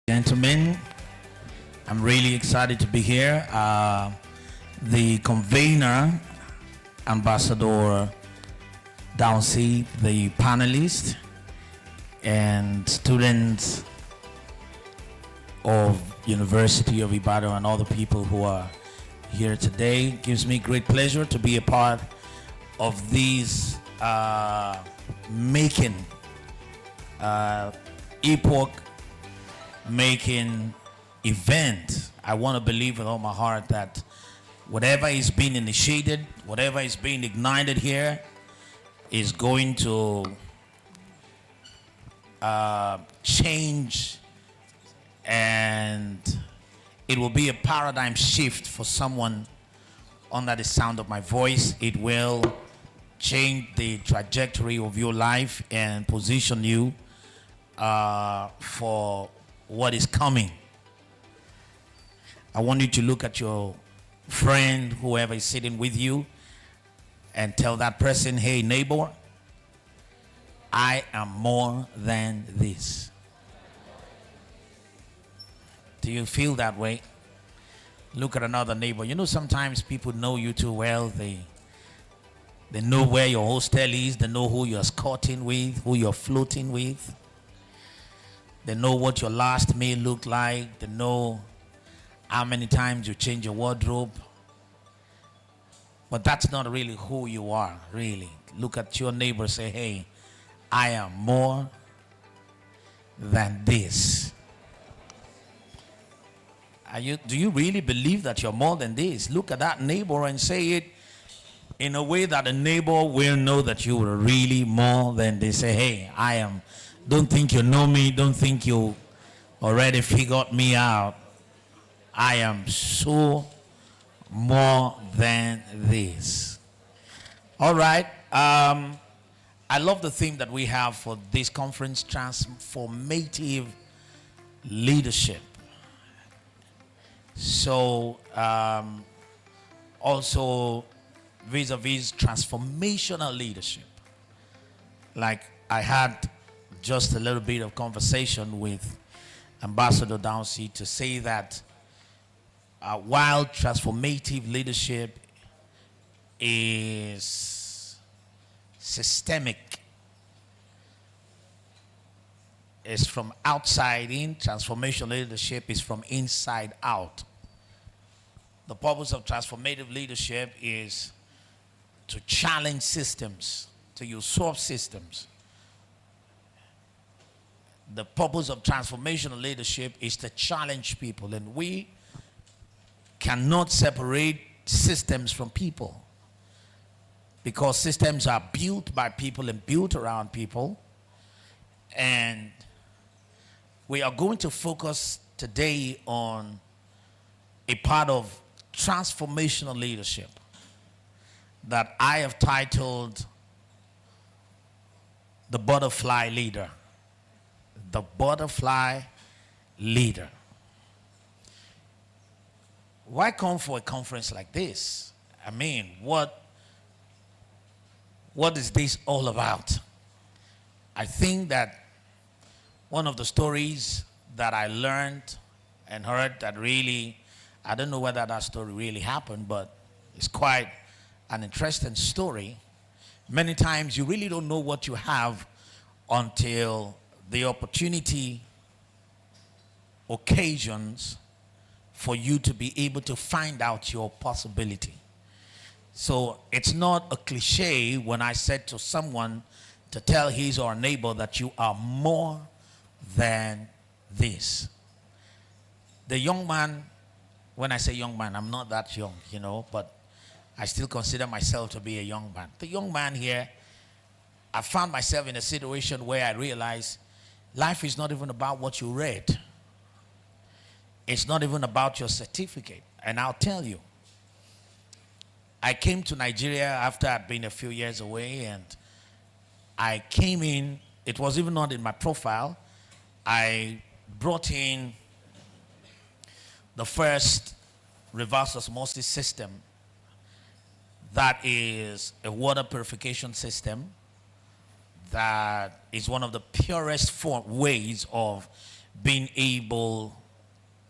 Gentlemen, I'm really excited to be here. The convener, Ambassador Downsea, the panelists, and students of University of Ibadan and other people who are here today. It gives me great pleasure to be a part of these making epoch making event. I want to believe with all my heart that whatever is being initiated, whatever is being ignited here is going to change, and it will be a paradigm shift for someone under the sound of my voice. It will change the trajectory of your life and position you for what is coming. I want you to look at your friend, whoever is sitting with you, and tell that person, hey neighbor, I am more than this. Do you feel that way? Look at another neighbor. You know, sometimes people know you too well. They know where your hostel is. They know who you're escorting with, who you're floating with. They know what your last meal looked like. They know how many times you change your wardrobe. But that's not really who you are, really. Look at your neighbor and say, hey, I am more than this. Do you really believe that you're more than this? Look at that neighbor and say it in a way that the neighbor will know that you are really more than this. Say, hey, I am. Don't think you know me. Don't think you already figured me out. I am so more than this. All right. I love the theme that we have for this conference, transformative leadership. So also vis-a-vis transformational leadership. Like I had just a little bit of conversation with Ambassador Downsea to say that while transformative leadership is systemic, is from outside in, transformational leadership is from inside out. The purpose of transformative leadership is to challenge systems, to usurp systems. The purpose of transformational leadership is to challenge people, and we cannot separate systems from people, because systems are built by people and built around people. And we are going to focus today on a part of transformational leadership that I have titled The Butterfly Leader. The Butterfly Leader. Why come for a conference like this? I mean, what is this all about? I think that one of the stories that I learned and heard that really, I don't know whether that story really happened, but it's quite an interesting story. Many times you really don't know what you have until the opportunity occasions for you to be able to find out your possibility. So it's not a cliche when I said to someone to tell his or her neighbor that you are more than this. The young man, when I say young man, I'm not that young, you know, but I still consider myself to be a young man. The young man here, I found myself in a situation where I realized life is not even about what you read. It's not even about your certificate. And I'll tell you, I came to Nigeria after I'd been a few years away, and I came in, it was even not in my profile. I brought in the first reverse osmosis system that is a water purification system that is one of the purest ways of being able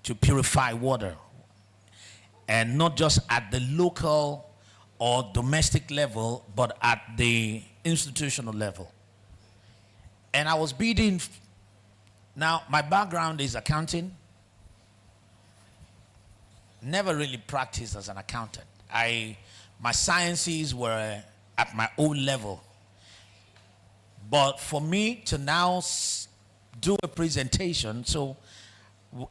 to purify water, and not just at the local or domestic level, but at the institutional level. And I was bidding. Now, my background is accounting. Never really practiced as an accountant. My sciences were at my own level. But for me to now do a presentation, so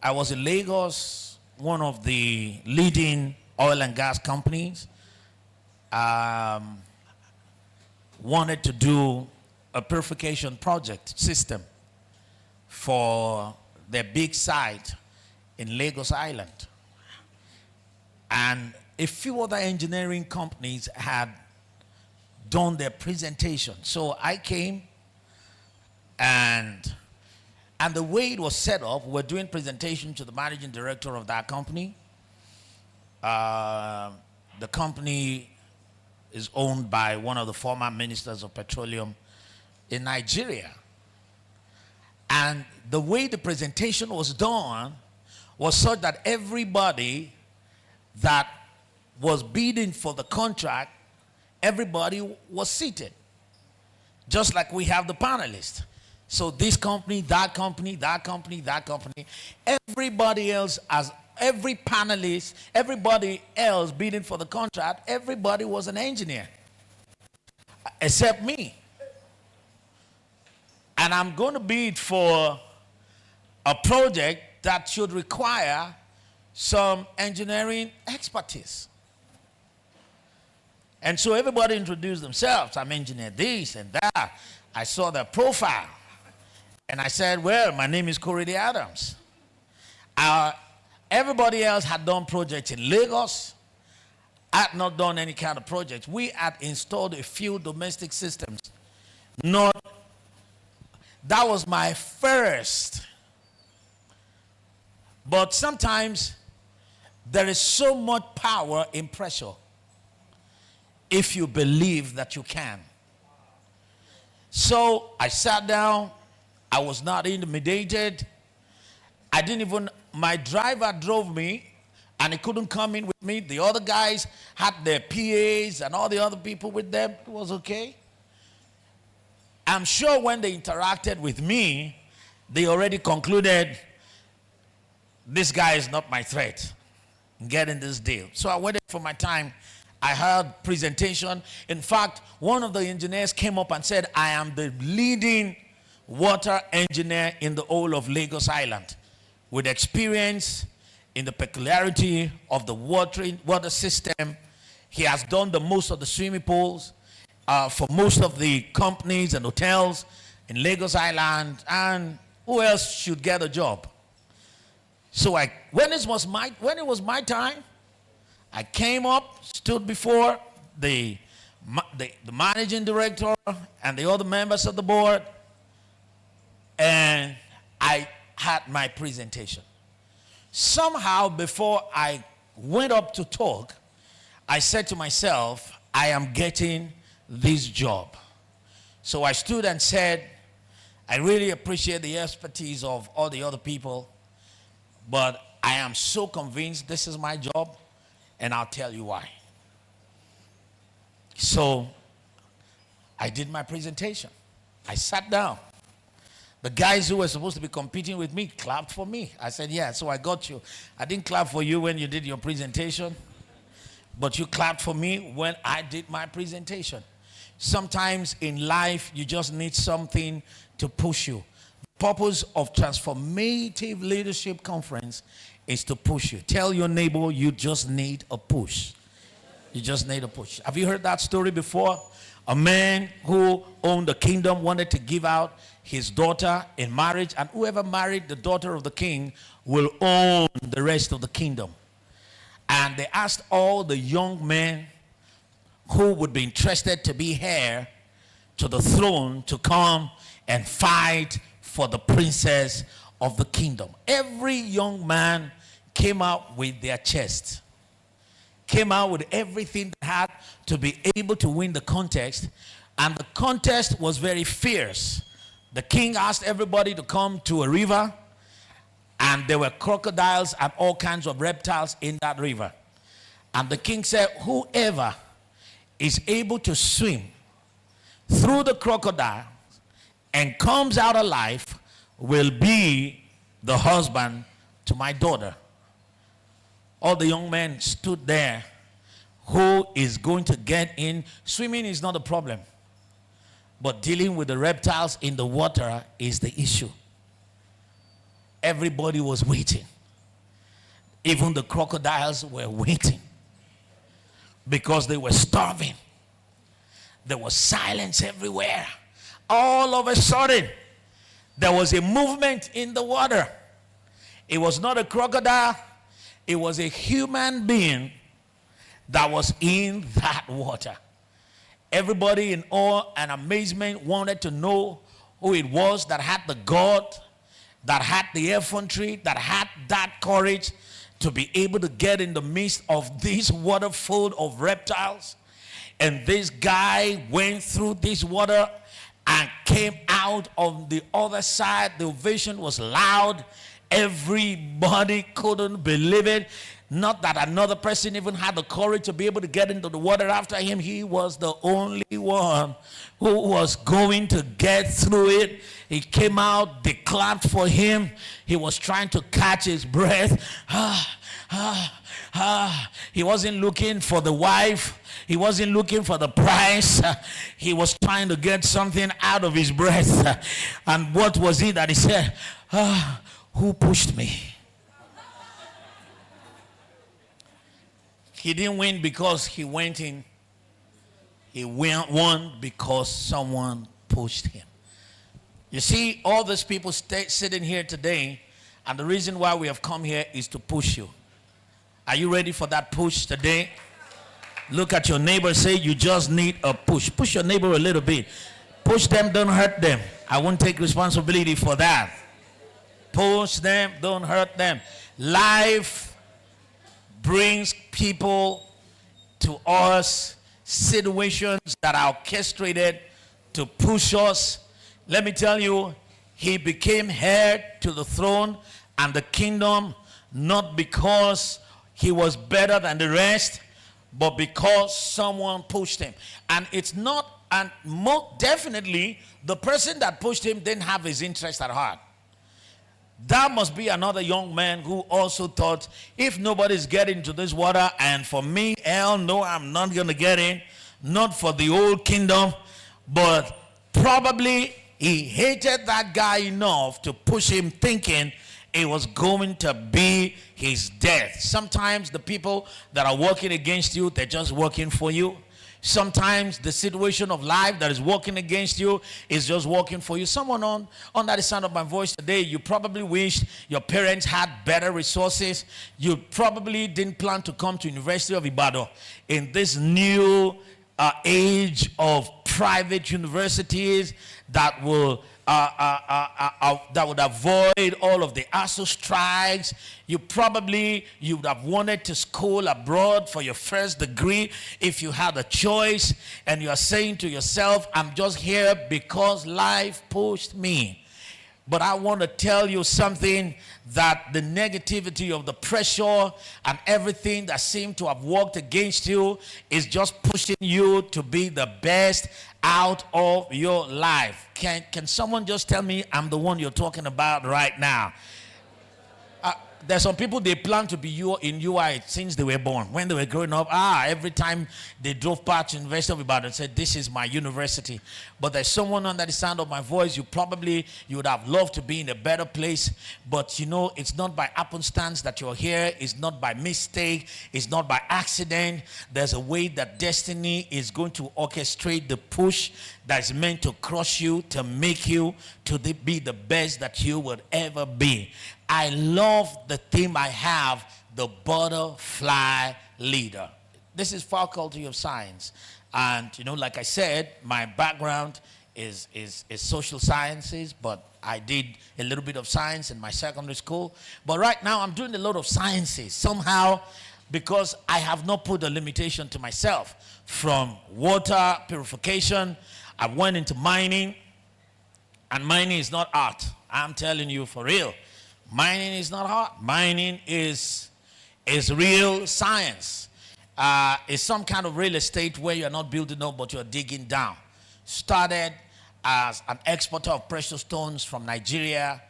I was in Lagos, one of the leading oil and gas companies, wanted to do a purification project system for their big site in Lagos Island. And a few other engineering companies had done their presentation. So I came, and the way it was set up, we're doing presentation to the managing director of that company. The company is owned by one of the former ministers of petroleum in Nigeria. And the way the presentation was done was such that everybody that was bidding for the contract, everybody was seated. Just like we have the panelists. So this company, that company, that company, that company. Everybody else, as every panelist, everybody else bidding for the contract, everybody was an engineer. Except me. And I'm going to bid for a project that should require some engineering expertise. And so everybody introduced themselves. I'm engineer this and that. I saw their profile. And I said, well, my name is Korede Adams. Everybody else had done projects in Lagos. I had not done any kind of projects. We had installed a few domestic systems. That was my first. But sometimes there is so much power in pressure if you believe that you can. So I sat down. I was not intimidated. My driver drove me, and he couldn't come in with me. The other guys had their PAs and all the other people with them. It was okay. I'm sure when they interacted with me, they already concluded, this guy is not my threat in getting this deal. So I waited for my time. I heard presentation. In fact, one of the engineers came up and said, I am the leading water engineer in the whole of Lagos Island, with experience in the peculiarity of the water system. He has done the most of the swimming pools for most of the companies and hotels in Lagos Island, and who else should get a job? So when it was my time, I came up, stood before the managing director and the other members of the board, and I had my presentation. Somehow, before I went up to talk, I said to myself, I am getting this job. So I stood and said, I really appreciate the expertise of all the other people, but I am so convinced this is my job, and I'll tell you why. So I did my presentation. I sat down. The guys who were supposed to be competing with me clapped for me. I said, yeah, so I got you. I didn't clap for you when you did your presentation, but you clapped for me when I did my presentation. Sometimes in life, you just need something to push you. The purpose of Transformative Leadership Conference is to push you. Tell your neighbor, you just need a push. You just need a push. Have you heard that story before? A man who owned a kingdom wanted to give out his daughter in marriage, and whoever married the daughter of the king will own the rest of the kingdom. And they asked all the young men who would be interested to be heir to the throne to come and fight for the princess of the kingdom. Every young man came out with their chest, came out with everything they had to be able to win the contest. And the contest was very fierce. The king asked everybody to come to a river, And there were crocodiles and all kinds of reptiles in that river. And the king said, whoever is able to swim through the crocodile and comes out alive will be the husband to my daughter. All the young men stood there. Who is going to get in? Swimming is not a problem, but dealing with the reptiles in the water is the issue. Everybody was waiting. Even the crocodiles were waiting because they were starving. There was silence everywhere. All of a sudden, there was a movement in the water. It was not a crocodile. It was a human being that was in that water. Everybody in awe and amazement wanted to know who it was that had the God, that had the effrontery, that had that courage to be able to get in the midst of this water full of reptiles. And this guy went through this water and came out on the other side. The ovation was loud. Everybody couldn't believe it. Not that another person even had the courage to be able to get into the water after him. He was the only one who was going to get through it. He came out, they clapped for him. He was trying to catch his breath. He wasn't looking for the wife. He wasn't looking for the prize. He was trying to get something out of his breath. And what was it that he said? Who pushed me? He didn't win because he went in. He won because someone pushed him. You see, all these people sitting here today, and the reason why we have come here is to push you. Are you ready for that push today? Look at your neighbor, say you just need a push. Push your neighbor a little bit. Push them, don't hurt them. I won't take responsibility for that. Push them, don't hurt them. Life brings people to us, situations that are orchestrated to push us. Let me tell you, he became heir to the throne and the kingdom, not because he was better than the rest, but because someone pushed him. And it's not, and definitely, the person that pushed him didn't have his interest at heart. That must be another young man who also thought, if nobody's getting to this water, and for me, hell no, I'm not going to get in. Not for the old kingdom, but probably he hated that guy enough to push him, thinking it was going to be his death. Sometimes the people that are working against you, they're just working for you. Sometimes the situation of life that is working against you is just working for you. Someone under the sound of my voice today, you probably wished your parents had better resources. You probably didn't plan to come to University of Ibadan in this new age of private universities that will that would avoid all of the ASU strikes. You would have wanted to school abroad for your first degree if you had a choice, and you are saying to yourself, I'm just here because life pushed me. But I want to tell you something, that the negativity of the pressure and everything that seemed to have worked against you is just pushing you to be the best out of your life. Can someone just tell me I'm the one you're talking about right now? There's some people, they plan to be in UI since they were born. When they were growing up, every time they drove past University of Ibadan, said, this is my university. But there's someone under the sound of my voice, you would have loved to be in a better place. But you know, it's not by happenstance that you're here. It's not by mistake. It's not by accident. There's a way that destiny is going to orchestrate the push that's meant to crush you, to make you to be the best that you would ever be. I love the theme I have, the butterfly leader. This is Faculty of Science. And, you know, like I said, my background is social sciences, but I did a little bit of science in my secondary school. But right now, I'm doing a lot of sciences. Somehow, because I have not put a limitation to myself. From water purification, I went into mining. And mining is not art. I'm telling you for real. Mining is not hard. Mining is real science. It's some kind of real estate where you're not building up, but you're digging down. Started as an exporter of precious stones from Nigeria.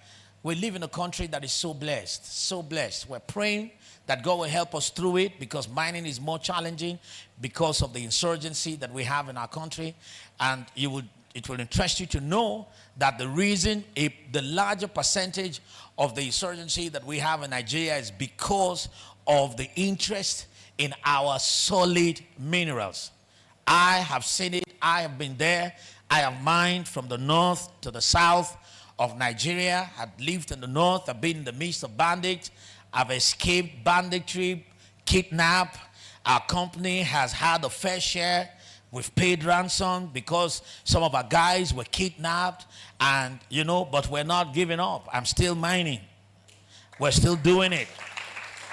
We live in a country that is so blessed, so blessed. We're praying that God will help us through it, because mining is more challenging because of the insurgency that we have in our country. And it will interest you to know that the reason the larger percentage of the insurgency that we have in Nigeria is because of the interest in our solid minerals. I have seen it. I have been there. I have mined from the north to the south of Nigeria. I've lived in the north. I've been in the midst of bandits. I've escaped banditry, kidnap. Our company has had a fair share. We've paid ransom because some of our guys were kidnapped, and but we're not giving up. I'm still mining. We're still doing it.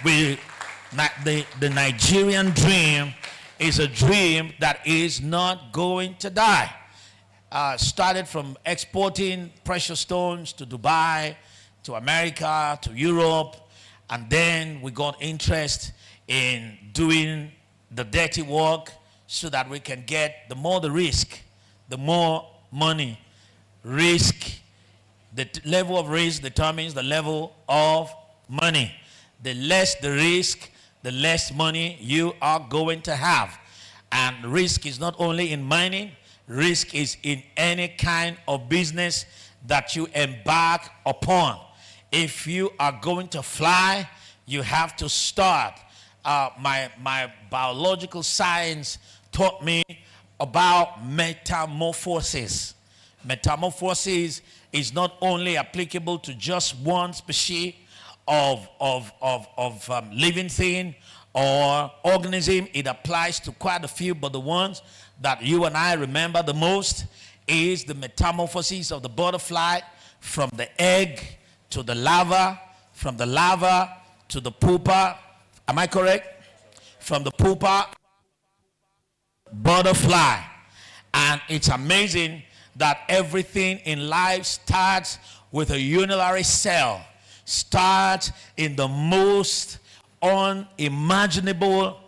The Nigerian dream is a dream that is not going to die. Started from exporting precious stones to Dubai, to America, to Europe, and then we got interest in doing the dirty work so that we can get the more the risk, the more money. Risk, the level of risk determines the level of money. The less the risk, the less money you are going to have. And risk is not only in mining, risk is in any kind of business that you embark upon. If you are going to fly, you have to start. My biological science taught me about metamorphosis. Metamorphosis is not only applicable to just one species of living thing or organism. It applies to quite a few, but the ones that you and I remember the most is the metamorphosis of the butterfly from the egg to the larva, from the larva to the pupa. Am I correct? From the pupa, butterfly. And it's amazing that everything in life starts with a univalent cell. Starts in the most unimaginable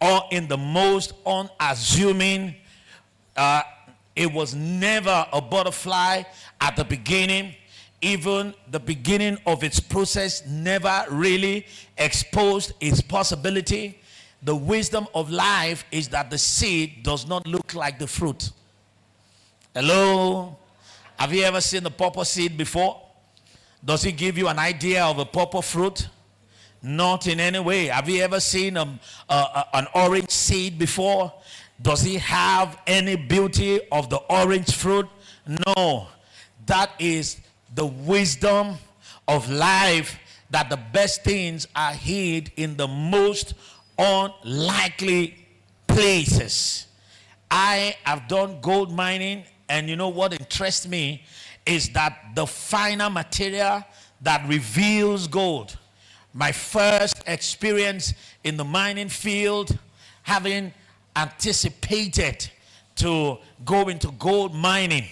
or in the most unassuming. It was never a butterfly at the beginning. Even the beginning of its process never really exposed its possibility. The wisdom of life is that the seed does not look like the fruit. Hello? Have you ever seen the pawpaw seed before? Does it give you an idea of a pawpaw fruit? Not in any way. Have you ever seen an orange seed before? Does it have any beauty of the orange fruit? No. That is the wisdom of life, that the best things are hid in the most unlikely places. I have done gold mining, and you know what interests me is that the finer material that reveals gold. My first experience in the mining field, having anticipated to go into gold mining,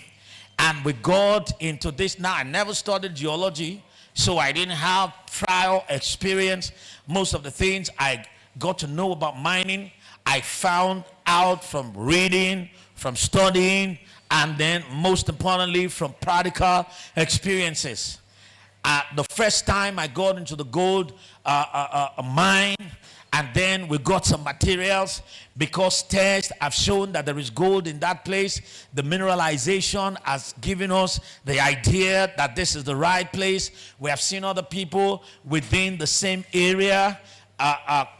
and we got into this. Now, I never studied geology, so I didn't have prior experience. Most of the things I got to know about mining, I found out from reading, from studying, and then most importantly from practical experiences. The first time I got into the gold mine, and then we got some materials, because tests have shown that there is gold in that place. The mineralization has given us the idea that this is the right place. We have seen other people within the same area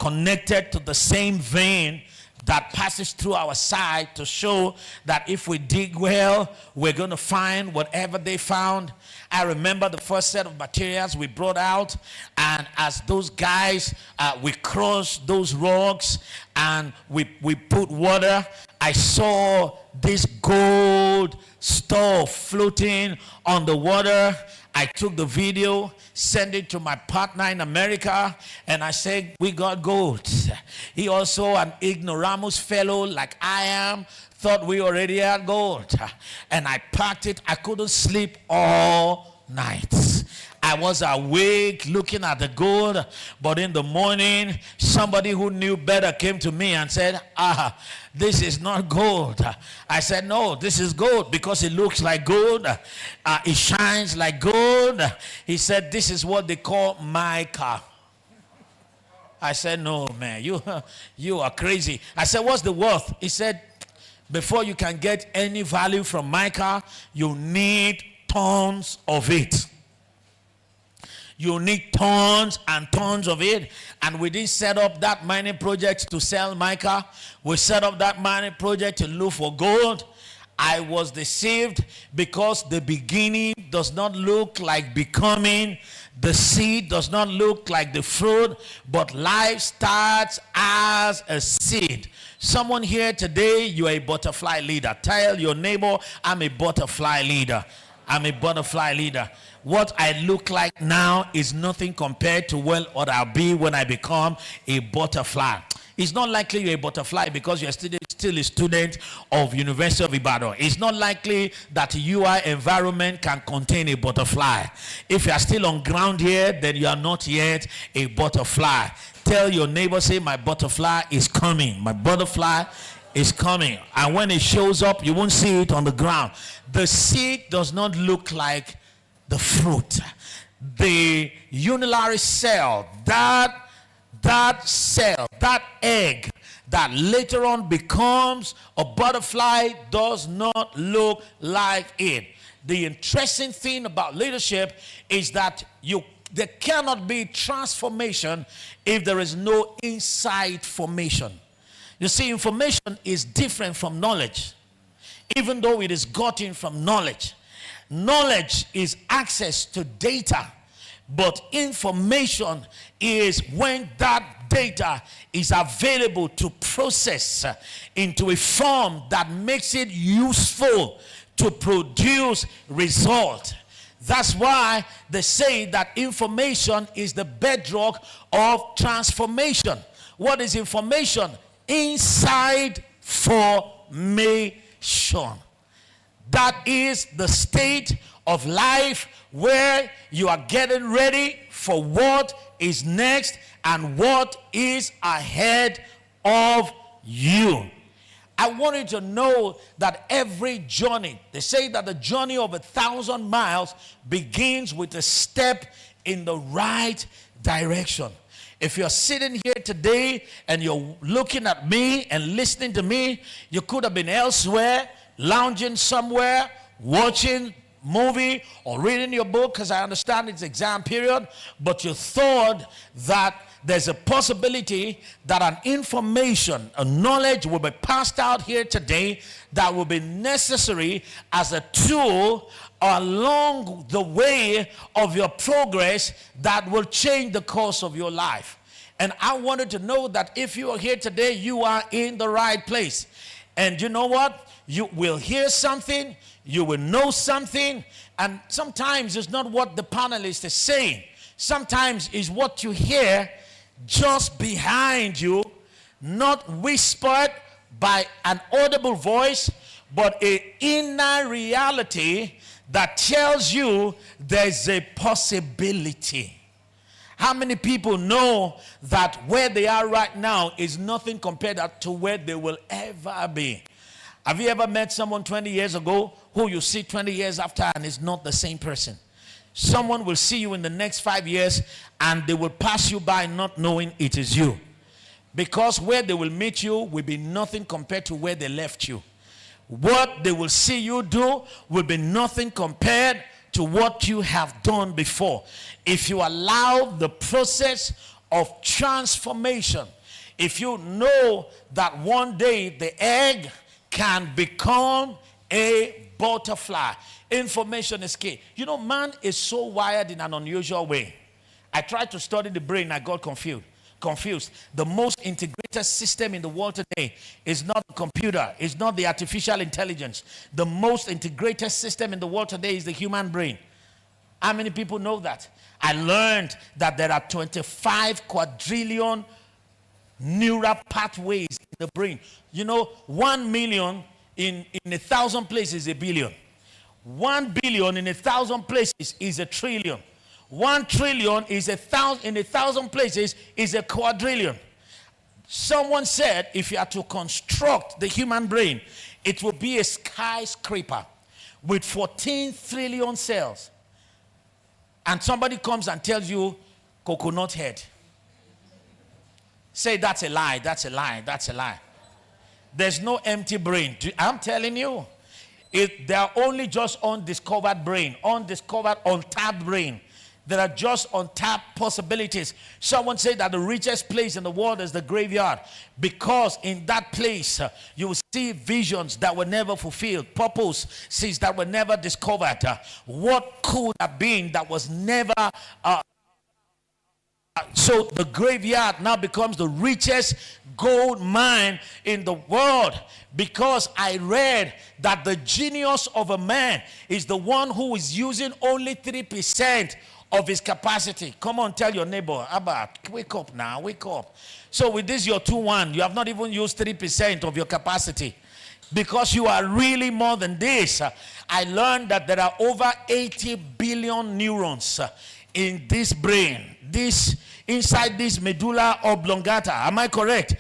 connected to the same vein that passes through our side, to show that if we dig well, we're going to find whatever they found. I remember the first set of materials we brought out, and as those guys, we crushed those rocks and we put water. I saw this gold stuff floating on the water. I took the video, sent it to my partner in America, and I said, we got gold. He also, an ignoramus fellow like I am, thought we already had gold. And I packed it. I couldn't sleep all nights. I was awake looking at the gold, but in the morning, somebody who knew better came to me and said, this is not gold. I said, no, this is gold because it looks like gold. It shines like gold. He said, this is what they call mica. I said, no, man, you are crazy. I said, what's the worth? He said, before you can get any value from mica, you need tons of it. You need tons and tons of it. And we didn't set up that mining project to sell mica. We set up that mining project to look for gold. I was deceived because the beginning does not look like becoming. The seed does not look like the fruit, but life starts as a seed. Someone here today, you are a butterfly leader. Tell your neighbor, I'm a butterfly leader. I'm a butterfly leader. What I look like now is nothing compared to what I'll be when I become a butterfly. It's not likely you're a butterfly because you're still a student of University of Ibadan. It's not likely that your environment can contain a butterfly. If you are still on ground here, then you are not yet a butterfly. Tell your neighbor, say, my butterfly is coming. My butterfly is coming. And when it shows up, you won't see it on the ground. The seed does not look like the fruit. The unilateral cell, that cell, that egg that later on becomes a butterfly does not look like it. The interesting thing about leadership is that there cannot be transformation if there is no inside formation. You see, information is different from knowledge, even though it is gotten from knowledge. Knowledge is access to data, but information is when that data is available to process into a form that makes it useful to produce result. That's why they say that information is the bedrock of transformation. What is information? Inside formation. That is the state of life where you are getting ready for what is next and what is ahead of you. I want you to know that every journey, they say that the journey of 1,000 miles begins with a step in the right direction. If you're sitting here today and you're looking at me and listening to me, you could have been elsewhere, lounging somewhere, watching movie or reading your book, because I understand it's exam period, but you thought that there's a possibility that an information, a knowledge will be passed out here today that will be necessary as a tool along the way of your progress that will change the course of your life. And I wanted to know that if you are here today, you are in the right place. And you know what? You will hear something, you will know something, and sometimes it's not what the panelist is saying. Sometimes it's what you hear just behind you, not whispered by an audible voice, but an inner reality that tells you there's a possibility. How many people know that where they are right now is nothing compared to where they will ever be? Have you ever met someone 20 years ago who you see 20 years after and is not the same person? Someone will see you in the next 5 years and they will pass you by not knowing it is you. Because where they will meet you will be nothing compared to where they left you. What they will see you do will be nothing compared to what you have done before. If you allow the process of transformation, if you know that one day the egg can become a butterfly. Information is key. You know, man is so wired in an unusual way. I tried to study the brain, I got confused. The most integrated system in the world today is not the computer, it's not the artificial intelligence. The most integrated system in the world today is the human brain. How many people know that? I learned that there are 25 quadrillion neural pathways in the brain. You know, 1 million in 1,000 places is a billion. 1 billion in 1,000 places is a trillion. 1 trillion is 1,000 in 1,000 places is a quadrillion. Someone said if you are to construct the human brain, it will be a skyscraper with 14 trillion cells. And somebody comes and tells you coconut head. Say that's a lie, that's a lie, that's a lie. There's no empty brain. I'm telling you. There are only just undiscovered brain, undiscovered, untapped brain. There are just untapped possibilities. Someone said that the richest place in the world is the graveyard, because in that place you will see visions that were never fulfilled, purposes that were never discovered. What could have been that was never so the graveyard now becomes the richest gold mine in the world, because I read that the genius of a man is the one who is using only 3% of his capacity. Come on, tell your neighbor, Abba, wake up now, wake up. So with this, your 2-1, you have not even used 3% of your capacity, because you are really more than this. I learned that there are over 80 billion neurons in this brain, inside this medulla oblongata. Am I correct?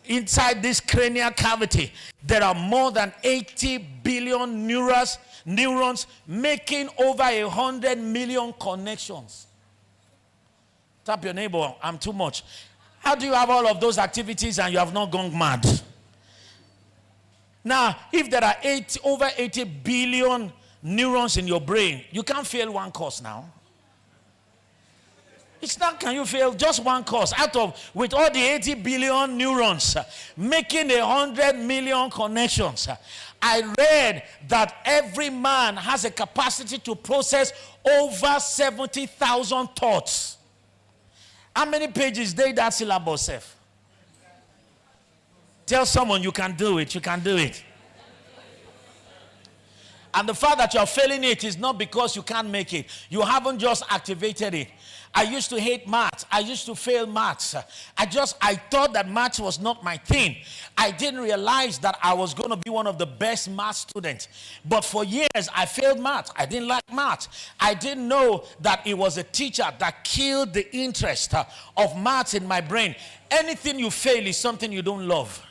Inside this cranial cavity, there are more than 80 billion neurons making over 100 million connections. Tap your neighbor, I'm too much. How do you have all of those activities and you have not gone mad? Now, if there are over 80 billion neurons in your brain, you can't fail one course now. It's not can you fail just one course with all the 80 billion neurons making 100 million connections. I read that every man has a capacity to process over 70,000 thoughts. How many pages did that syllabus have? Tell someone you can do it, you can do it. And the fact that you are failing it is not because you can't make it. You haven't just activated it. I used to hate maths. I used to fail maths. I thought that maths was not my thing. I didn't realize that I was going to be one of the best math students. But for years, I failed maths. I didn't like maths. I didn't know that it was a teacher that killed the interest of maths in my brain. Anything you fail is something you don't love.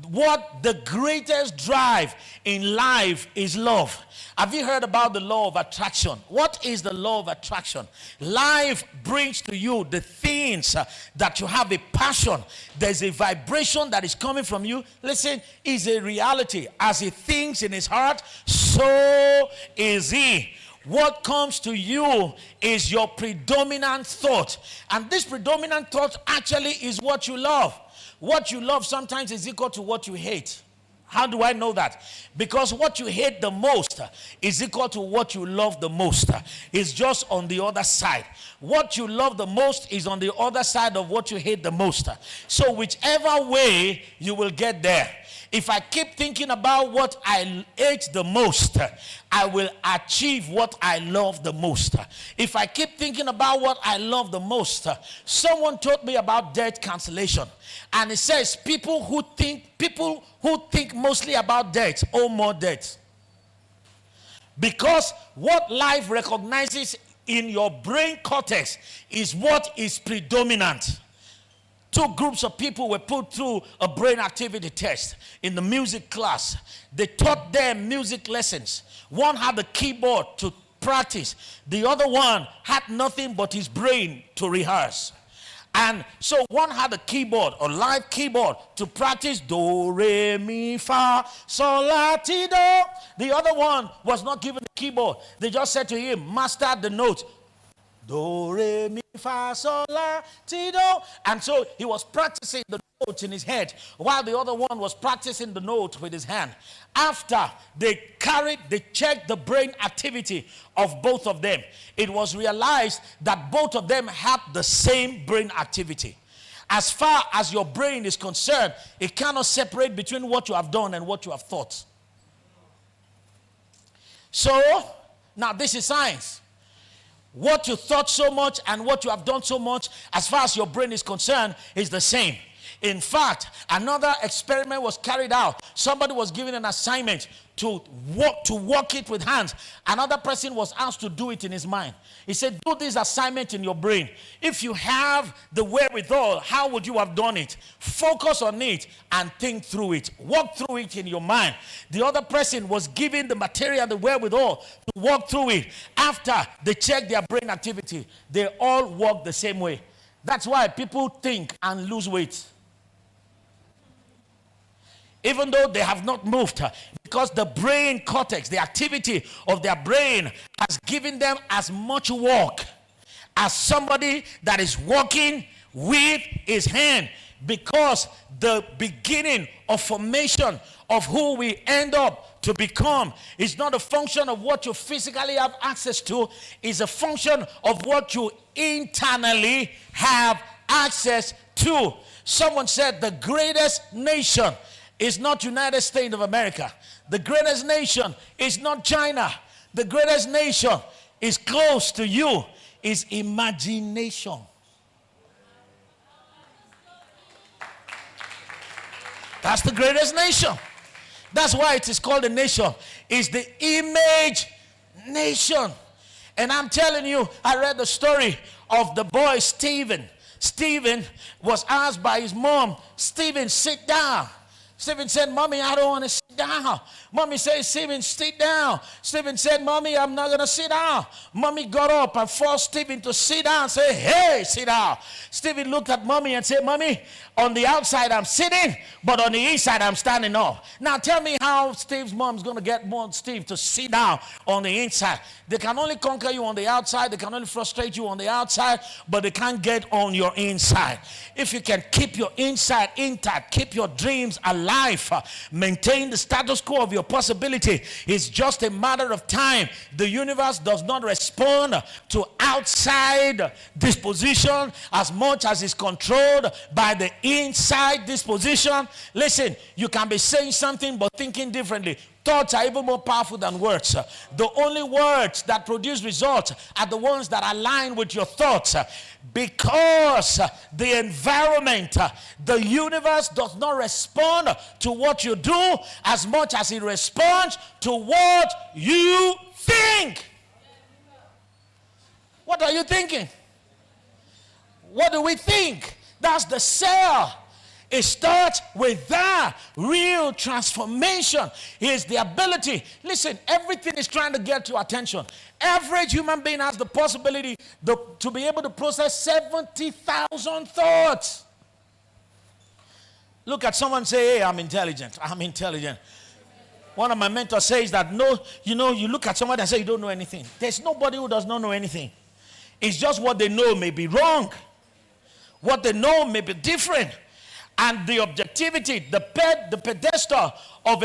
What the greatest drive in life is love. Have you heard about the law of attraction? What is the law of attraction? Life brings to you the things that you have a passion. There's a vibration that is coming from you. Listen, is a reality. As he thinks in his heart, so is he. What comes to you is your predominant thought. And this predominant thought actually is what you love. What you love sometimes is equal to what you hate. How do I know that? Because what you hate the most is equal to what you love the most. It's just on the other side. What you love the most is on the other side of what you hate the most. So whichever way, you will get there. If I keep thinking about what I hate the most, I will achieve what I love the most. If I keep thinking about what I love the most, someone told me about debt cancellation. And it says people who think mostly about debt owe more debt. Because what life recognizes in your brain cortex is what is predominant. 2 groups of people were put through a brain activity test in the music class. They taught them music lessons. One had a keyboard to practice. The other one had nothing but his brain to rehearse. And so one had a keyboard, a live keyboard, to practice do, re, mi, fa, sol, la, ti, do. The other one was not given the keyboard. They just said to him, master the note. Do, re, mi, fa, sol, la, ti, do. And so he was practicing the notes in his head while the other one was practicing the note with his hand. After they checked the brain activity of both of them, it was realized that both of them had the same brain activity. As far as your brain is concerned, it cannot separate between what you have done and what you have thought. So, now this is science. What you thought so much and what you have done so much, as far as your brain is concerned, is the same. In fact, another experiment was carried out. Somebody was given an assignment to walk it with hands. Another person was asked to do it in his mind. He said, do this assignment in your brain. If you have the wherewithal, how would you have done it? Focus on it and think through it. Walk through it in your mind. The other person was given the material, the wherewithal to walk through it. After they checked their brain activity, they all walk the same way. That's why people think and lose weight, even though they have not moved, because the brain cortex, the activity of their brain, has given them as much work as somebody that is walking with his hand. Because the beginning of formation of who we end up to become is not a function of what you physically have access to, it's a function of what you internally have access to. Someone said the greatest nation is not United States of America. The greatest nation is not China. The greatest nation is close to you, is imagination. That's the greatest nation. That's why it is called a nation. It's the image nation. And I'm telling you, I read the story of the boy Stephen. Stephen was asked by his mom, Stephen, sit down. Stephen said, Mommy, I don't want to sit down. Mommy said, Stephen, sit down. Stephen said, Mommy, I'm not going to sit down. Mommy got up and forced Stephen to sit down. Say, hey, sit down. Stephen looked at Mommy and said, Mommy, on the outside I'm sitting, but on the inside I'm standing up. Now tell me how Steve's mom's going to get Steve to sit down on the inside. They can only conquer you on the outside. They can only frustrate you on the outside, but they can't get on your inside. If you can keep your inside intact, keep your dreams alive, maintain the status quo of your possibility, it's just a matter of time. The universe does not respond to outside disposition as much as it's controlled by the inside disposition. Listen, you can be saying something but thinking differently. Thoughts are even more powerful than words. The only words that produce results are the ones that align with your thoughts, because the environment, the universe does not respond to what you do as much as it responds to what you think. What are you thinking? What do we think? That's the cell. It starts with that real transformation. Is the ability. Listen, everything is trying to get your attention. Average human being has the possibility to be able to process 70,000 thoughts. Look at someone, say, hey, I'm intelligent. I'm intelligent. One of my mentors says that, no, you look at someone and say you don't know anything. There's nobody who does not know anything. It's just what they know may be wrong. What they know may be different. And the objectivity, the pedestal of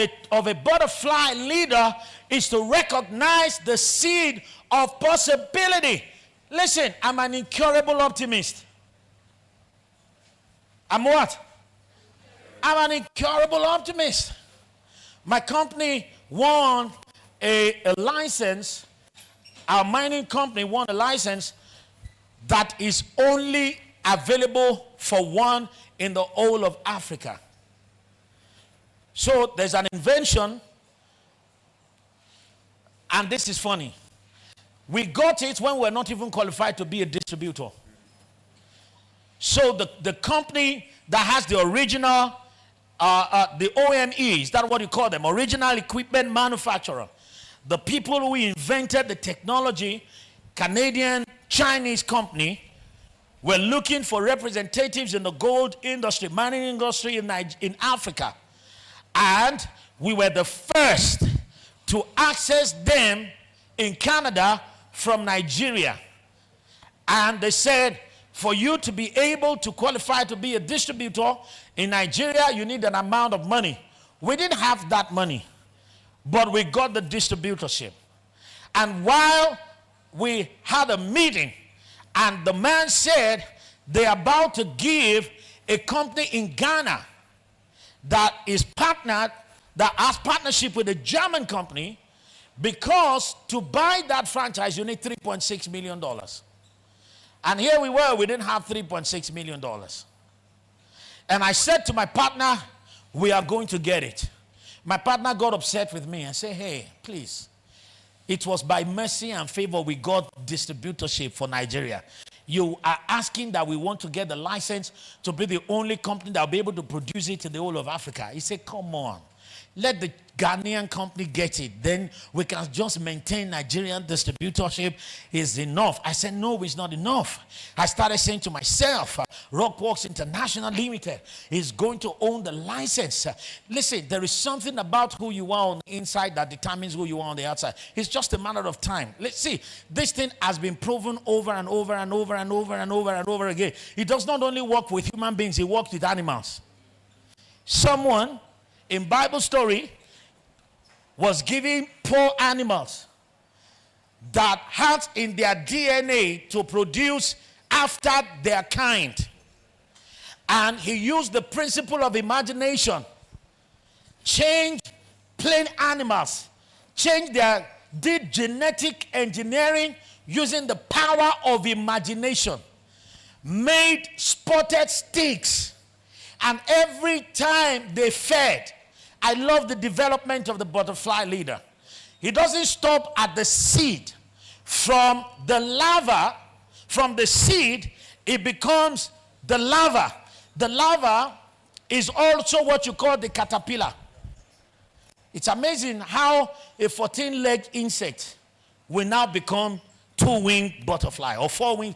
a butterfly leader is to recognize the seed of possibility. Listen, I'm an incurable optimist. I'm what? I'm an incurable optimist. My company won a license. Our mining company won a license that is only available for one in the whole of Africa. So there's an invention, and this is funny. We got it when we're not even qualified to be a distributor. So the company that has the original, the OME, is that what you call them? Original equipment manufacturer. The people who invented the technology, Canadian, Chinese company, we're looking for representatives in the gold industry, mining industry in Africa. And we were the first to access them in Canada from Nigeria. And they said, for you to be able to qualify to be a distributor in Nigeria, you need an amount of money. We didn't have that money, but we got the distributorship. And while we had a meeting, and the man said they're about to give a company in Ghana that is partnered, that has partnership with a German company, because to buy that franchise, you need $3.6 million. And here we were, we didn't have $3.6 million. And I said to my partner, we are going to get it. My partner got upset with me and said, hey, please. It was by mercy and favor we got distributorship for Nigeria. You are asking that we want to get the license to be the only company that will be able to produce it in the whole of Africa. He said, come on. Let the Ghanaian company get it. Then we can just maintain Nigerian distributorship is enough. I said, no, it's not enough. I started saying to myself, Rockworks International Limited is going to own the license. Listen, there is something about who you are on the inside that determines who you are on the outside. It's just a matter of time. Let's see. This thing has been proven over and over and over and over and over and over again. It does not only work with human beings, it works with animals. Someone in Bible story was giving poor animals that had in their DNA to produce after their kind. And he used the principle of imagination. Change plain animals. Did genetic engineering using the power of imagination. Made spotted sticks. And every time they fed, I love the development of the butterfly leader. He doesn't stop at the seed. From the larva, from the seed, it becomes the larva. The larva is also what you call the caterpillar. It's amazing how a 14-legged insect will now become 2-winged butterfly or 4-winged.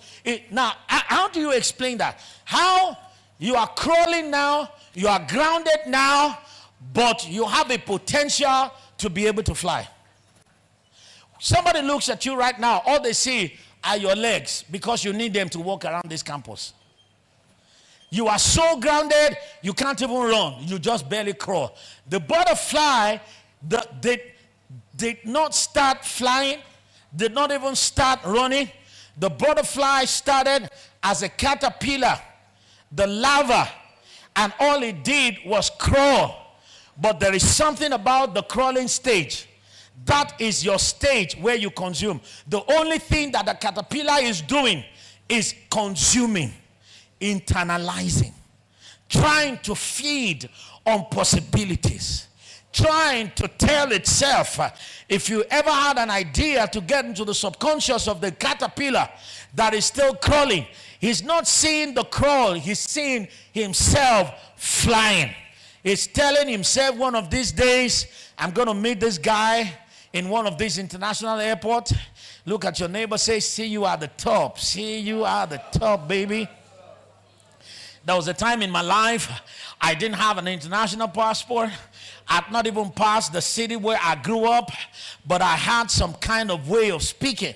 Now, how do you explain that? How you are crawling now, you are grounded now, but you have a potential to be able to fly. Somebody looks at you right now, all they see are your legs because you need them to walk around this campus. You are so grounded, you can't even run. You just barely crawl. The butterfly did not start flying, did not even start running. The butterfly started as a caterpillar, the larva, and all it did was crawl. But there is something about the crawling stage. That is your stage where you consume. The only thing that the caterpillar is doing is consuming, internalizing, trying to feed on possibilities, trying to tell itself. If you ever had an idea to get into the subconscious of the caterpillar that is still crawling, he's not seeing the crawl, he's seeing himself flying. He's telling himself one of these days, I'm going to meet this guy in one of these international airports. Look at your neighbor, say, see you at the top. See you at the top, baby. There was a time in my life, I didn't have an international passport. I'd not even passed the city where I grew up, but I had some kind of way of speaking.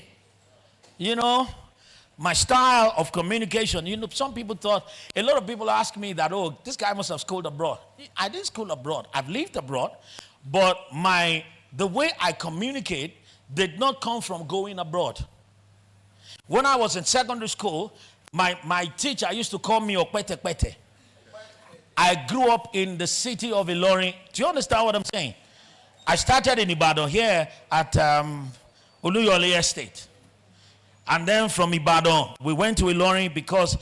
You know, my style of communication. You know, some people thought, a lot of people ask me that, oh, this guy must have schooled abroad. I didn't school abroad. I've lived abroad. But the way I communicate did not come from going abroad. When I was in secondary school, my teacher used to call me Okwete Kwete. I grew up in the city of Ilorin. Do you understand what I'm saying? I started in Ibadan here at Oluyole Estate. And then from Ibadan, we went to Ilorin because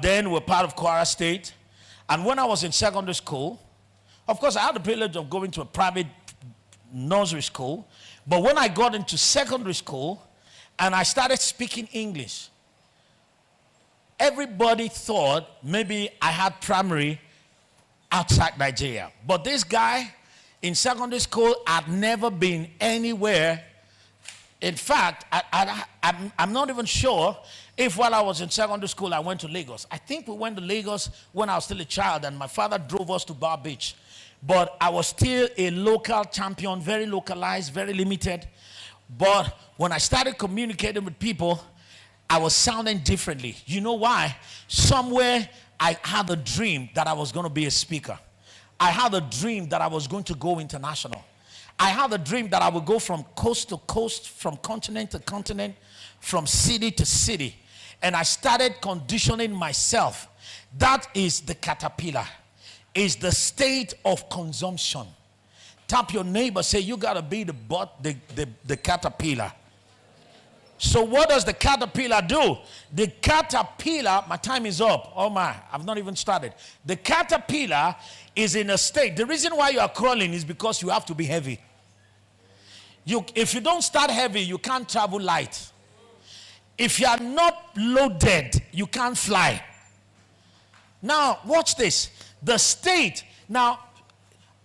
then we're part of Kwara State. And when I was in secondary school, of course, I had the privilege of going to a private nursery school. But when I got into secondary school and I started speaking English, everybody thought maybe I had primary outside Nigeria. But this guy in secondary school had never been anywhere. In fact, I'm not even sure if while I was in secondary school I went to Lagos. I think we went to Lagos when I was still a child and my father drove us to Bar Beach. But I was still a local champion, very localized, very limited. But when I started communicating with people, I was sounding differently. You know why? Somewhere I had a dream that I was going to be a speaker. I had a dream that I was going to go international. I had a dream that I would go from coast to coast, from continent to continent, from city to city. And I started conditioning myself. That is the caterpillar. Is the state of consumption. Tap your neighbor, say, you got to be the caterpillar. So what does the caterpillar do? The caterpillar, my time is up. Oh my, I've not even started. The caterpillar is in a state. The reason why you are crawling is because you have to be heavy. If you don't start heavy, you can't travel light. If you are not loaded, you can't fly. Now, watch this. The state. Now,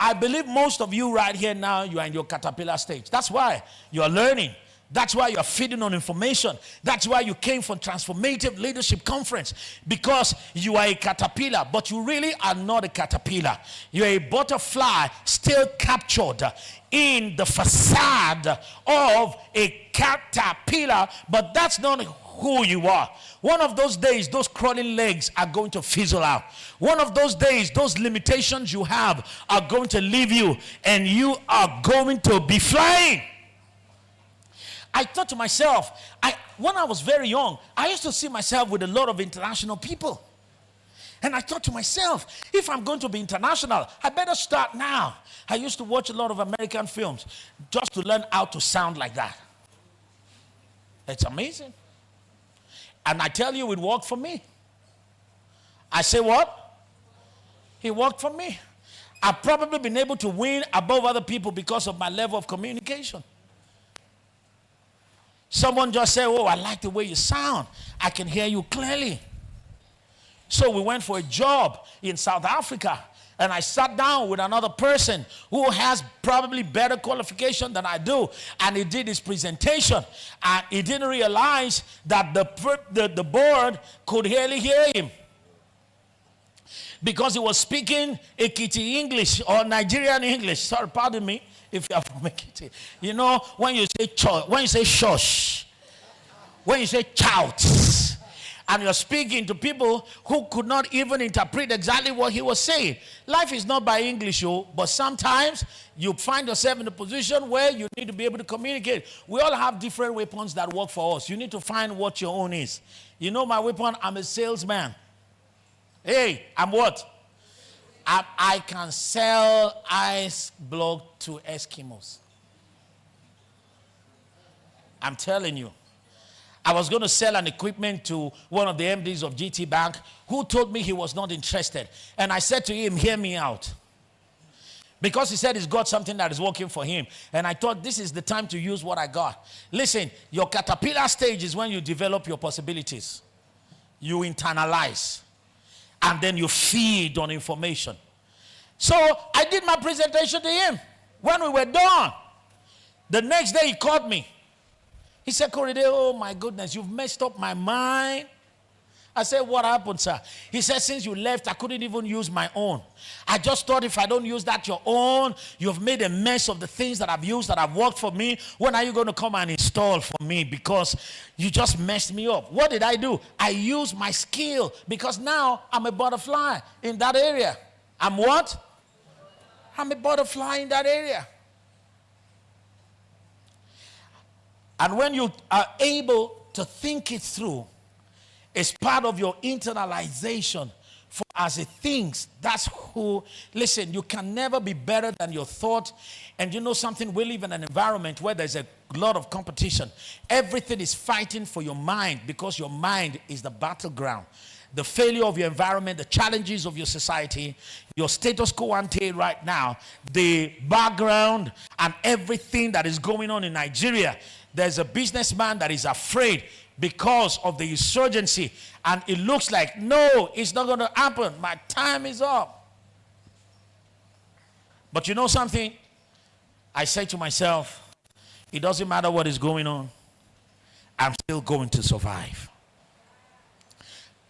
I believe most of you right here now, you are in your caterpillar stage. That's why you are learning. That's why you are feeding on information. That's why you came for Transformative Leadership Conference, because you are a caterpillar, but you really are not a caterpillar. You're a butterfly still captured in the facade of a caterpillar, but that's not who you are. One of those days, those crawling legs are going to fizzle out. One of those days, those limitations you have are going to leave you, and you are going to be flying. I thought to myself, when I was very young, I used to see myself with a lot of international people. And I thought to myself, if I'm going to be international, I better start now. I used to watch a lot of American films just to learn how to sound like that. It's amazing. And I tell you, it worked for me. I say what? It worked for me. I've probably been able to win above other people because of my level of communication. Someone just said, oh, I like the way you sound. I can hear you clearly. So we went for a job in South Africa, and I sat down with another person who has probably better qualification than I do, and he did his presentation, and he didn't realize that the board could hardly hear him because he was speaking Ekiti English or Nigerian English. Sorry, pardon me. If you are from Ekiti, you know, when you say when you say shush, when you say shout, and you're speaking to people who could not even interpret exactly what he was saying. Life is not by English, but sometimes you find yourself in a position where you need to be able to communicate. We all have different weapons that work for us. You need to find what your own is. You know my weapon? I'm a salesman. Hey, I'm what? I can sell ice block to Eskimos. I'm telling you. I was going to sell an equipment to one of the MDs of GT Bank who told me he was not interested. And I said to him, hear me out. Because he said he's got something that is working for him. And I thought this is the time to use what I got. Listen, your caterpillar stage is when you develop your possibilities. You internalize. And then you feed on information. So I did my presentation to him. When we were done, the next day he called me. He said, Korede, oh my goodness, you've messed up my mind. I said, what happened, sir? He said, since you left, I couldn't even use my own. I just thought if I don't use that your own, you've made a mess of the things that I've used that have worked for me. When are you going to come and install for me? Because you just messed me up. What did I do? I used my skill because now I'm a butterfly in that area. I'm what? I'm a butterfly in that area. And when you are able to think it through, it's part of your internalization. For as it thinks, that's who, listen, you can never be better than your thought. And you know something, we live in an environment where there's a lot of competition. Everything is fighting for your mind because your mind is the battleground. The failure of your environment, the challenges of your society, your status quo ante right now, the background and everything that is going on in Nigeria. There's a businessman that is afraid because of the insurgency, and it looks like, no, it's not going to happen. My time is up. But you know something? I say to myself, it doesn't matter what is going on. I'm still going to survive.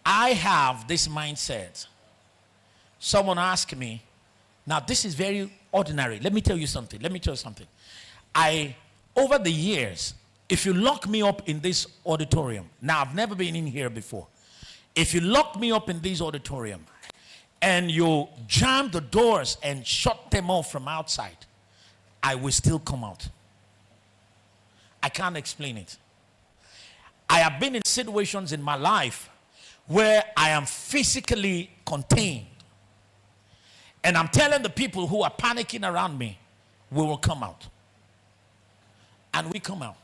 I have this mindset. Someone asked me, now this is very ordinary. Let me tell you something. Over the years, if you lock me up in this auditorium, now I've never been in here before. If you lock me up in this auditorium and you jam the doors and shut them off from outside, I will still come out. I can't explain it. I have been in situations in my life where I am physically contained. And I'm telling the people who are panicking around me, we will come out. And we come out.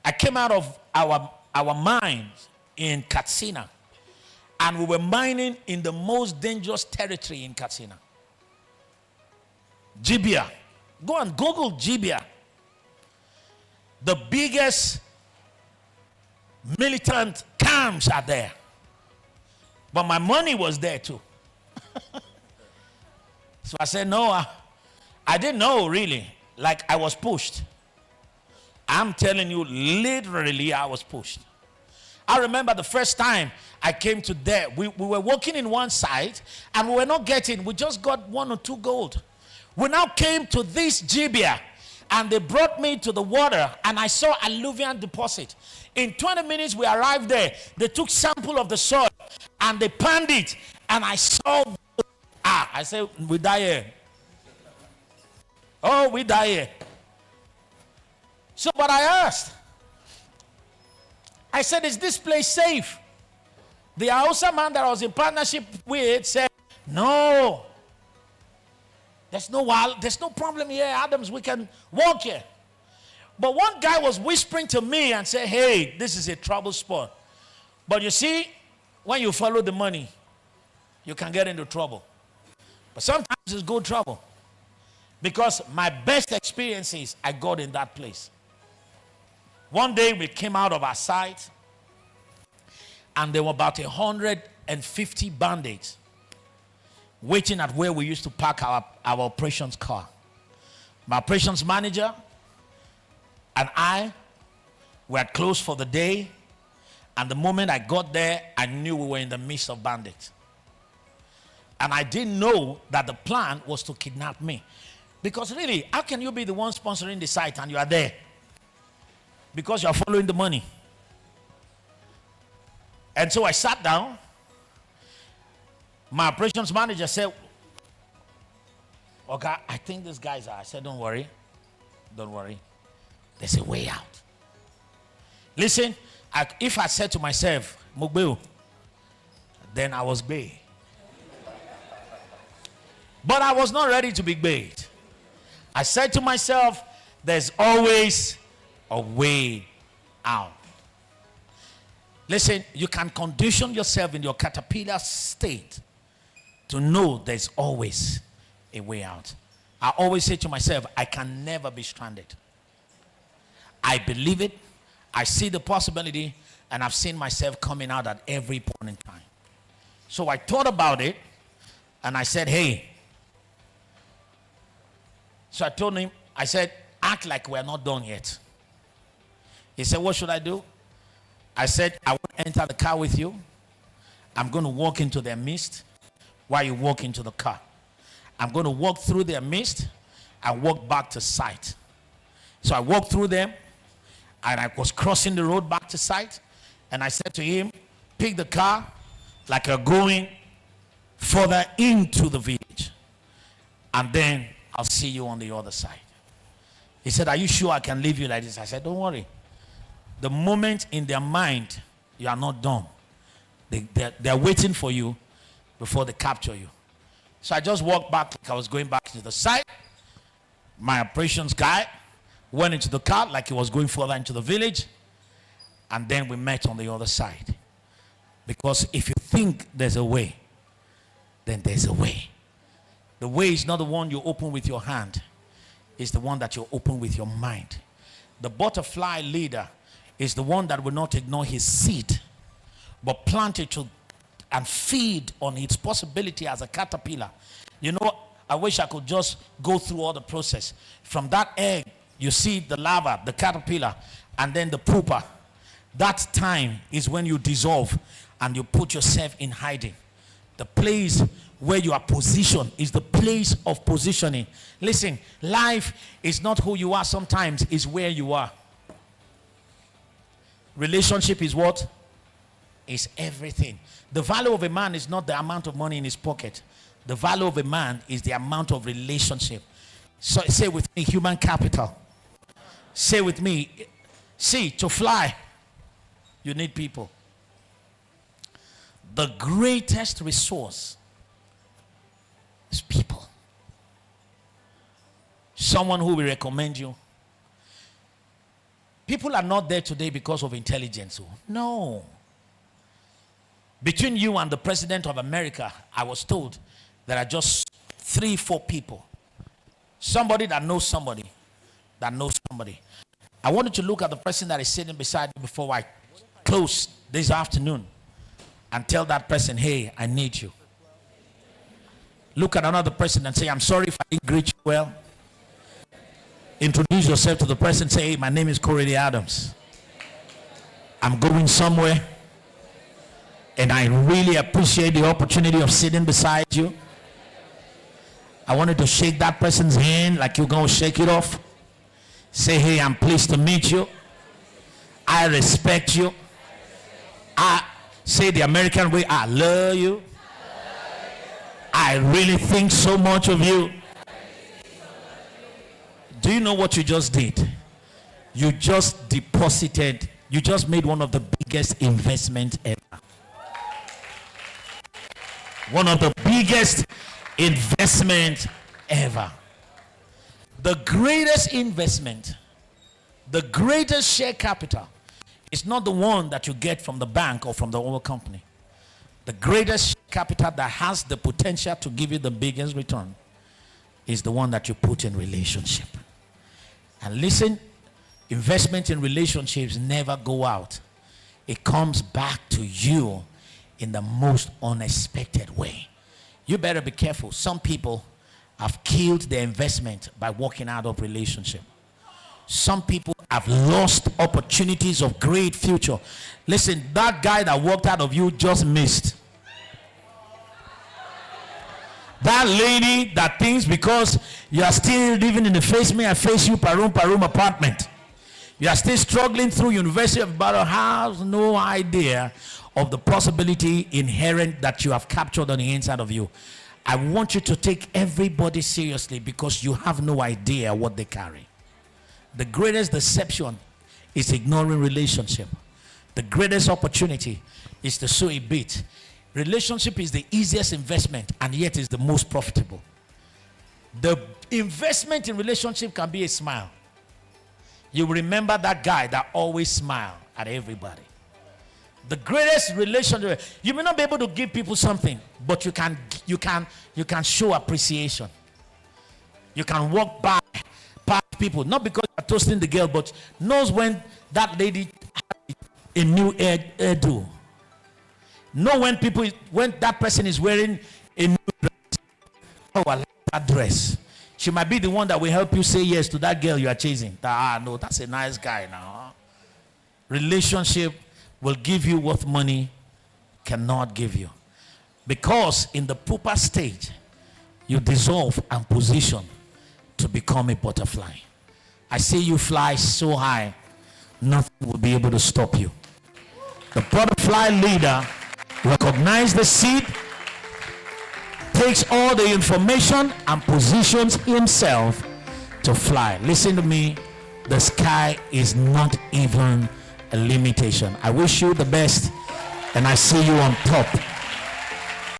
I came out of our mines in Katsina, and we were mining in the most dangerous territory in Katsina. Jibia. Go and Google Jibia. The biggest militant camps are there. But my money was there too. So I said, no, I didn't know really. Like I was pushed. I'm telling you, literally I was pushed. I remember the first time I came to there, we were working in one side and we were not getting, we just got 1 or 2 gold. We now came to this Jibia and they brought me to the water and I saw alluvial deposit. In 20 minutes we arrived there. They took sample of the soil and they panned it and I saw, I said, we die here. Oh, we die here. So, but I asked, I said, is this place safe? The Hausa man that I was in partnership with said, no. There's no problem here, Adams. We can walk here. But one guy was whispering to me and said, hey, this is a trouble spot. But you see, when you follow the money, you can get into trouble. But sometimes it's good trouble. Because my best experiences I got in that place. One day we came out of our site and there were about 150 bandits waiting at where we used to park our operations car. My operations manager and I were closed for the day, and the moment I got there, I knew we were in the midst of bandits. And I didn't know that the plan was to kidnap me. Because really, how can you be the one sponsoring the site and you are there? Because you are following the money. And so I sat down. My operations manager said, okay, I think these guys are. I said, don't worry. Don't worry. There's a way out. Listen, if I said to myself, Mugbeu, then I was bayed. But I was not ready to be bayed. I said to myself, there's always a way out. Listen, you can condition yourself in your caterpillar state to know there's always a way out. I always say to myself, I can never be stranded. I believe it, I see the possibility, and I've seen myself coming out at every point in time. So I thought about it, and I said, hey. So I told him, I said, act like we're not done yet. He said, what should I do? I said, I want to enter the car with you. I'm going to walk into their midst while you walk into the car. I'm going to walk through their midst and walk back to site. So I walked through them, and I was crossing the road back to site, and I said to him, pick the car like you're going further into the village, and then I'll see you on the other side. He said, are you sure I can leave you like this? I said, don't worry. The moment in their mind you are not done, they're waiting for you before they capture you. So I just walked back like I was going back to the site. My operations guy went into the car like he was going further into the village, and then we met on the other side. Because if you think there's a way, then there's a way. The way is not the one you open with your hand. It's the one that you open with your mind. The butterfly leader is the one that will not ignore his seed, but plant it to and feed on its possibility as a caterpillar. You know, I wish I could just go through all the process. From that egg, you see the larva, the caterpillar, and then the pupa. That time is when you dissolve and you put yourself in hiding. The place where you are positioned is the place of positioning. Listen, life is not who you are sometimes, it's where you are. Relationship is what? Is everything. The value of a man is not the amount of money in his pocket. The value of a man is the amount of relationship. So say with me, human capital. Say with me, see, to fly, you need people. The greatest resource is people. Someone who will recommend you. People are not there today because of intelligence. No. Between you and the President of America, I was told there are just 3-4 people. Somebody that knows somebody that knows somebody. I wanted to look at the person that is sitting beside you before I close this afternoon and tell that person, hey, I need you. Look at another person and say, I'm sorry if I didn't greet you well. Introduce yourself to the person. Say, hey, my name is Korede Adams. I'm going somewhere. And I really appreciate the opportunity of sitting beside you. I wanted to shake that person's hand like you're going to shake it off. Say, hey, I'm pleased to meet you. I respect you. I say the American way, I love you. I really think so much of you. Do you know what you just did? You just deposited, you just made one of the biggest investments ever. One of the biggest investments ever. The greatest investment, the greatest share capital is not the one that you get from the bank or from the oil company. The greatest capital that has the potential to give you the biggest return is the one that you put in relationship. And listen, investment in relationships never go out. It comes back to you in the most unexpected way. You better be careful. Some people have killed their investment by walking out of relationship. Some people have lost opportunities of great future. Listen, that guy that walked out of you just missed. That lady that thinks because you are still living in the face me, I face you, per room apartment. You are still struggling through University of Battle, has no idea of the possibility inherent that you have captured on the inside of you. I want you to take everybody seriously because you have no idea what they carry. The greatest deception is ignoring relationship. The greatest opportunity is to sow a bit. Relationship is the easiest investment and yet is the most profitable. The investment in relationship can be a smile. You remember that guy that always smiled at everybody. The greatest relationship, you may not be able to give people something, but you can show appreciation. You can walk by past people, not because you're toasting the girl, but knows when that lady has a new hairdo. Know when that person is wearing a new dress. Oh, I like that dress. She might be the one that will help you say yes to that girl you are chasing. No, that's a nice guy now. Relationship will give you what money cannot give you. Because in the pupa stage, you dissolve and position to become a butterfly. I see you fly so high, nothing will be able to stop you. The butterfly leader recognizes the seed, takes all the information and positions himself to fly. Listen to me, the sky is not even a limitation. I wish you the best and I see you on top.